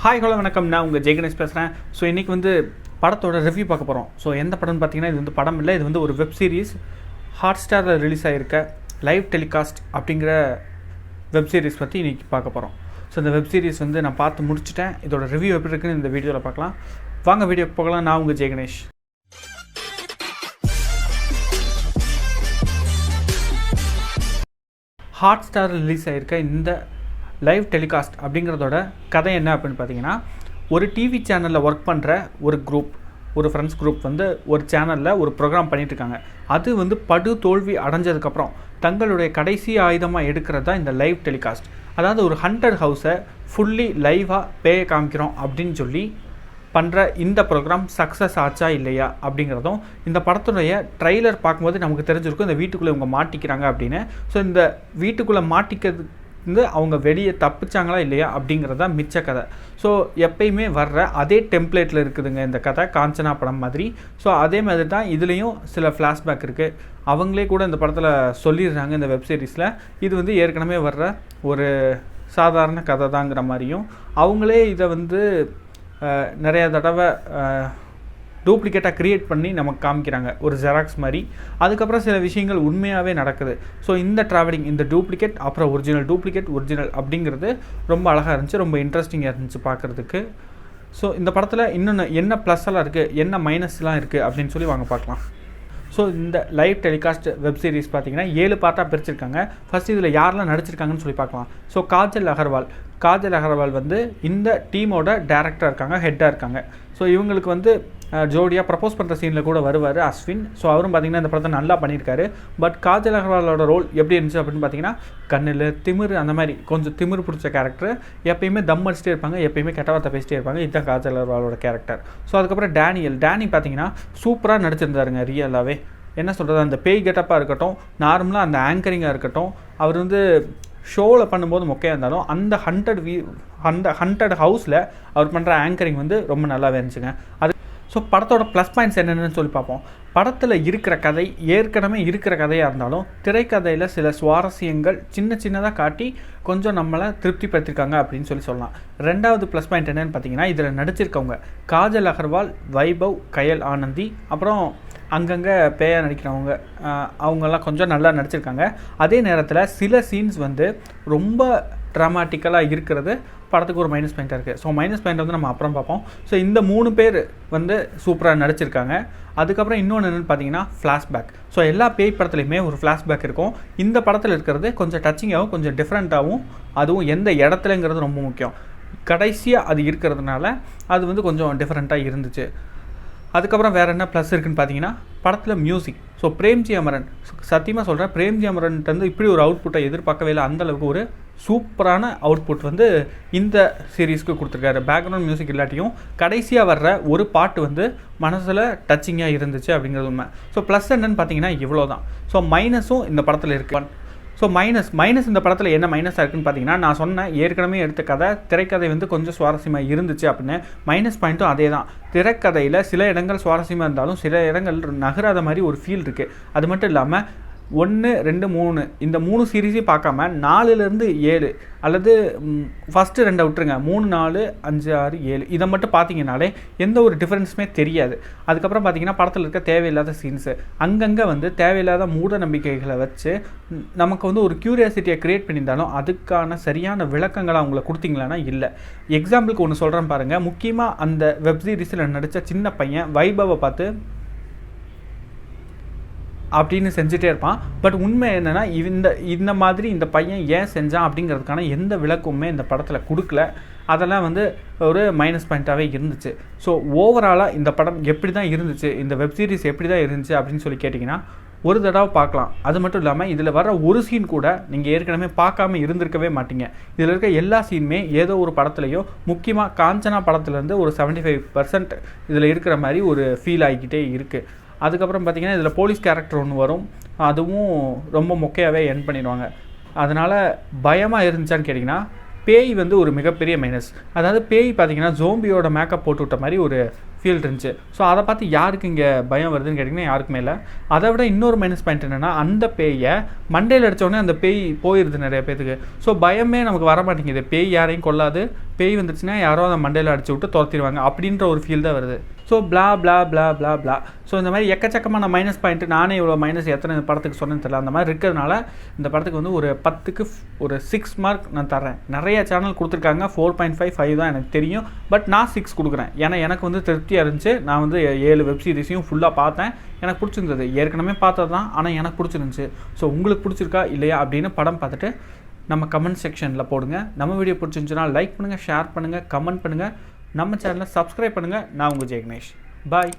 Hi hello வணக்கம், நான் உங்கள் ஜெய்கணேஷ் பேசுகிறேன். ஸோ இன்றைக்கி வந்து படத்தோட ரிவ்யூ பார்க்க போகிறோம். ஸோ எந்த படம்னு பார்த்தீங்கன்னா, இது வந்து படம் இல்லை, இது வந்து ஒரு வெப் சீரிஸ். ஹாட் ஸ்டாரில் ரிலீஸ் ஆகிருக்க லைவ் டெலிகாஸ்ட் அப்படிங்கிற வெப் சீரிஸ் பற்றி இன்றைக்கி பார்க்க போகிறோம். ஸோ இந்த வெப் சீரிஸ் வந்து நான் பார்த்து முடிச்சுட்டேன். இதோட ரிவ்யூ எப்படி இருக்குன்னு இந்த வீடியோவில் பார்க்கலாம். வாங்க வீடியோக்கு போகலாம். நான் உங்கள் ஜெய்கணேஷ். ஹாட் ஸ்டாரில் ரிலீஸ் ஆகிருக்க இந்த லைவ் டெலிகாஸ்ட் அப்படிங்கிறதோட கதை என்ன அப்படின்னு பார்த்தீங்கன்னா, ஒரு டிவி சேனலில் ஒர்க் பண்ணுற ஒரு ஃப்ரெண்ட்ஸ் குரூப் வந்து ஒரு சேனலில் ஒரு ப்ரோக்ராம் பண்ணிகிட்ருக்காங்க. அது வந்து படு தோல்வி அடைஞ்சதுக்கப்புறம் தங்களுடைய கடைசி ஆயுதமாக எடுக்கிறது தான் இந்த லைவ் டெலிகாஸ்ட். அதாவது ஒரு ஹண்டட் ஹவுஸை ஃபுல்லி லைவாக பேய காமிக்கிறோம் அப்படின்னு சொல்லி பண்ணுற இந்த ப்ரோக்ராம் சக்ஸஸ் ஆச்சா இல்லையா அப்படிங்கிறதும் இந்த படத்துடைய ட்ரெய்லர் பார்க்கும்போது நமக்கு தெரிஞ்சிருக்கும் இந்த வீட்டுக்குள்ளே இவங்க மாட்டிக்கிறாங்க அப்படின்னு. ஸோ இந்த வீட்டுக்குள்ளே மாட்டிக்கிறது வந்து அவங்க வெளியே தப்பிச்சாங்களா இல்லையா அப்படிங்கிறது தான் மிச்ச கதை. ஸோ எப்பயுமே வர்ற அதே டெம்ப்ளேட்டில் இருக்குதுங்க இந்த கதை, காஞ்சனா படம் மாதிரி. ஸோ அதே மாதிரி தான் இதுலேயும் சில ஃப்ளாஷ்பேக் இருக்குது. அவங்களே கூட இந்த படத்தில் சொல்லிடுறாங்க இந்த வெப்சீரிஸில், இது வந்து ஏற்கனவே வர்ற ஒரு சாதாரண கதை தாங்கிற மாதிரியும். அவங்களே இதை வந்து நிறையா தடவை டூப்ளிகேட்டாக க்ரியேட் பண்ணி நமக்கு காமிக்கிறாங்க, ஒரு ஜெராக்ஸ் மாதிரி. அதுக்கப்புறம் சில விஷயங்கள் உண்மையாகவே நடக்குது. ஸோ இந்த ட்ராவலிங், இந்த டூப்ளிகேட் அப்புறம் ஒரிஜினல், டூப்ளிகேட் ஒரிஜினல் அப்படிங்கிறது ரொம்ப அழகாக இருந்துச்சு, ரொம்ப இன்ட்ரெஸ்டிங்காக இருந்துச்சு பார்க்குறதுக்கு. ஸோ இந்த படத்தில் இன்னொன்று என்ன ப்ளஸ்ஸெல்லாம் இருக்குது, என்ன மைனஸ்லாம் இருக்குது அப்படின்னு சொல்லி வாங்க பார்க்கலாம். ஸோ இந்த லைவ் டெலிகாஸ்ட் வெப் சீரிஸ் பார்த்தீங்கன்னா 7 பார்ட்டாக பிரிச்சிருக்காங்க. ஃபஸ்ட் இதில் யாரெல்லாம் நடிச்சிருக்காங்கன்னு சொல்லி பார்க்கலாம். ஸோ காஜல் அகர்வால் வந்து இந்த டீமோட டேரக்டராக இருக்காங்க, ஹெட்டாக இருக்காங்க. ஸோ இவங்களுக்கு வந்து ஜோடியாக ப்ரப்போஸ் பண்ணுற சீனில் கூட வருவார் அஸ்வின். ஸோ அவரும் பார்த்திங்கன்னா இந்த படத்தை நல்லா பண்ணியிருக்காரு. பட் காஜல் அகர்வாலோட ரோல் எப்படி இருந்துச்சு அப்படின்னு பார்த்தீங்கன்னா, கண்ணில் திமிர், அந்த மாதிரி கொஞ்சம் திமிர் பிடிச்ச கேரக்டர். எப்பயுமே தம் அடிச்சிட்டே இருப்பாங்க, எப்பயுமே கெட்ட வார்த்தை பேசிட்டே இருப்பாங்க. இதுதான் காஜல் அகர்வாலோட கேரக்டர். ஸோ அதுக்கப்புறம் டேனி பார்த்தீங்கன்னா சூப்பராக நடிச்சிருந்தாருங்க. ரியலாகவே என்ன சொல்கிறது, அந்த பேய் கெட்டப்பாக இருக்கட்டும், நார்மலாக அந்த ஆங்கரிங்காக இருக்கட்டும், அவர் வந்து ஷோவில் பண்ணும்போது மொக்கையாக இருந்தாலும் அந்த ஹண்டட் ஹவுஸில் அவர் பண்ணுற ஆங்கரிங் வந்து ரொம்ப நல்லாவே இருந்துச்சுங்க. அது ஸோ படத்தோட ப்ளஸ் பாயிண்ட்ஸ் என்னென்னு சொல்லி பார்ப்போம். படத்தில் இருக்கிற கதை ஏற்கனவே இருக்கிற கதையாக இருந்தாலும் திரைக்கதையில் சில சுவாரஸ்யங்கள் சின்னதாக காட்டி கொஞ்சம் நம்மளை திருப்திப்படுத்திருக்காங்க அப்படின்னு சொல்லலாம். ரெண்டாவது ப்ளஸ் பாயிண்ட் என்னென்னு பார்த்தீங்கன்னா, இதில் நடிச்சிருக்கவங்க காஜல் அகர்வால், வைபவ், கயல் ஆனந்தி, அப்புறம் அங்கங்கே பேயா நடிக்கிறவங்க, அவங்கெல்லாம் கொஞ்சம் நல்லா நடிச்சிருக்காங்க. அதே நேரத்தில் சில சீன்ஸ் வந்து ரொம்ப ட்ராமாட்டிக்கலாக இருக்கிறது படத்துக்கு ஒரு மைனஸ் பாயிண்ட்டாக இருக்குது. ஸோ மைனஸ் பாயிண்ட் வந்து நம்ம அப்புறம் பார்ப்போம். ஸோ இந்த 3 பேர் வந்து சூப்பராக நடிச்சிருக்காங்க. அதுக்கப்புறம் இன்னொன்று என்னென்னு பார்த்தீங்கன்னா ஃப்ளாஷ்பேக். ஸோ எல்லா பேய் படத்துலையுமே ஒரு ஃப்ளாஷ்பேக் இருக்கும். இந்த படத்தில் இருக்கிறது கொஞ்சம் டச்சிங்காகவும் கொஞ்சம் டிஃப்ரெண்ட்டாகவும், அதுவும் எந்த இடத்துலங்கிறது ரொம்ப முக்கியம். கடைசியாக அது இருக்கிறதுனால அது வந்து கொஞ்சம் டிஃப்ரெண்ட்டாக இருந்துச்சு. அதுக்கப்புறம் வேறு என்ன ப்ளஸ் இருக்குதுன்னு பார்த்தீங்கன்னா, படத்தில் மியூசிக். ஸோ பிரேம்ஜி அமரன், சத்தியமாக சொல்கிறேன், பிரேம்ஜி அமரன்ட்டு இப்படி ஒரு அவுட்புட்டை எதிர்பார்க்கவே இல்லை. அந்தளவுக்கு ஒரு சூப்பரான அவுட்புட் வந்து இந்த சீரீஸ்க்கு கொடுத்துருக்காரு. பேக்ரவுண்ட் மியூசிக் இல்லாட்டியும் கடைசியாக வர்ற ஒரு பாட்டு வந்து மனசில் டச்சிங்காக இருந்துச்சு அப்படிங்கிறது உண்மை. ஸோ ப்ளஸ் என்னன்னு பார்த்தீங்கன்னா இவ்வளோ தான். ஸோ மைனஸும் இந்த படத்தில் இருக்குது. ஸோ மைனஸ் இந்த படத்தில் என்ன மைனஸாக இருக்குன்னு பார்த்தீங்கன்னா, நான் சொன்னேன் ஏற்கனவே எடுத்த கதை, திரைக்கதை வந்து கொஞ்சம் சுவாரஸ்யமாக இருந்துச்சு அப்படின்னு. மைனஸ் பாயிண்ட்டும் அதே தான். திரைக்கதையில் சில இடங்கள் சுவாரஸ்யமாக இருந்தாலும் சில இடங்கள் நகராத மாதிரி ஒரு ஃபீல் இருக்குது. அது மட்டும் இல்லாமல் 1, 2, 3 இந்த 3 சீரீஸையும் பார்க்காம 4லேருந்து 7 அல்லது ஃபஸ்ட்டு 2 விட்டுருங்க, 3, 4, 5, 6, 7 இதை மட்டும் பார்த்தீங்கன்னாலே எந்த ஒரு டிஃப்ரென்ஸுமே தெரியாது. அதுக்கப்புறம் பார்த்தீங்கன்னா படத்தில் இருக்க தேவையில்லாத சீன்ஸு, அங்கங்கே வந்து தேவையில்லாத மூட நம்பிக்கைகளை வச்சு நமக்கு வந்து ஒரு க்யூரியாசிட்டியை க்ரியேட் பண்ணியிருந்தாலும் அதுக்கான சரியான விளக்கங்களை அவங்கள கொடுத்தீங்களான்னா இல்லை. எக்ஸாம்பிளுக்கு ஒன்று சொல்கிறேன் பாருங்கள். முக்கியமாக அந்த வெப் சீரிஸில் நடித்த சின்ன பையன் வைபவை பார்த்து அப்படின்னு செஞ்சுட்டே இருப்பான். பட் உண்மை என்னென்னா, இந்த மாதிரி இந்த பையன் ஏன் செஞ்சான் அப்படிங்கிறதுக்கான எந்த விளக்கமுமே இந்த படத்தில் கொடுக்கல. அதெல்லாம் வந்து ஒரு மைனஸ் பாயிண்ட்டாகவே இருந்துச்சு. ஸோ ஓவராலாக இந்த படம் எப்படி தான் இருந்துச்சு, இந்த வெப் சீரிஸ் எப்படி தான் இருந்துச்சு அப்படின்னு சொல்லி கேட்டிங்கன்னா, ஒரு தடவை பார்க்கலாம். அது மட்டும் இல்லாமல் இதில் வர ஒரு சீன் கூட நீங்கள் ஏற்கனவே பார்க்காம இருந்திருக்கவே மாட்டீங்க. இதில் இருக்க எல்லா சீனுமே ஏதோ ஒரு படத்துலையோ, முக்கியமாக காஞ்சனா படத்துலேருந்து ஒரு 75% இதில் இருக்கிற மாதிரி ஒரு ஃபீல் ஆகிக்கிட்டே இருக்குது. அதுக்கப்புறம் பார்த்திங்கன்னா இதில் போலீஸ் கேரக்டர் ஒன்று வரும், அதுவும் ரொம்ப மொக்கையாகவே என் பண்ணிடுவாங்க. அதனால் பயமாக இருந்துச்சான்னு கேட்டிங்கன்னா பேய் வந்து ஒரு மிகப்பெரிய மைனஸ். அதாவது பேய் பார்த்தீங்கன்னா ஜோம்பியோட மேக்கப் போட்டு விட்ட மாதிரி ஒரு ஃபீல் இருந்துச்சு. ஸோ அதை பார்த்து யாருக்கு இங்கே பயம் வருதுன்னு கேட்டிங்கன்னா யாருக்குமே இல்லை. அதை விட இன்னொரு மைனஸ் பாயிண்ட் என்னென்னா, அந்த பேயை மண்டையில் அடித்தோடனே அந்த பேய் போயிடுது நிறைய பேத்துக்கு. ஸோ பயமே நமக்கு வர மாட்டேங்குது. பேய் யாரையும் கொள்ளாது, பேய் வந்துச்சுன்னா யாரோ அந்த மண்டையில் அடிச்சு விட்டு துரத்திடுவாங்க அப்படின்ற ஒரு ஃபீல் தான் வருது. ஸோ பிளா பிளா பிளா பிளா பிளா. ஸோ இந்த மாதிரி எக்கச்சக்கமான மைனஸ் பாயிண்ட்டு, நானே இவ்வளோ மைனஸ் எத்தனை படத்துக்கு சொன்னேன்னு தெரியல, அந்த மாதிரி இருக்கிறதுனால இந்த படத்துக்கு வந்து ஒரு 10க்கு ஒரு 6 மார்க் நான் தர்றேன். நிறைய சேனல் கொடுத்துருக்காங்க 4.5, 5 தான் எனக்கு தெரியும். பட் நான் 6 கொடுக்குறேன். ஏன்னா எனக்கு வந்து திருப்தியாக இருந்துச்சு. நான் வந்து 7 வெப் சீரிஸையும் ஃபுல்லாக பார்த்தேன். எனக்கு பிடிச்சிருந்தது. ஏற்கனவே பார்த்தது தான், ஆனால் எனக்கு பிடிச்சிருந்துச்சு. ஸோ உங்களுக்கு பிடிச்சிருக்கா இல்லையா அப்படின்னு படம் பார்த்துட்டு நம்ம கமெண்ட் செக்ஷனில் போடுங்க. நம்ம வீடியோ பிடிச்சிருந்துச்சுன்னா லைக் பண்ணுங்கள், ஷேர் பண்ணுங்கள், கமெண்ட் பண்ணுங்கள். நம்ம சேனலை சப்ஸ்கிரைப் பண்ணுங்கள். நான் உங்கள் ஜெயகணேஷ். பாய்.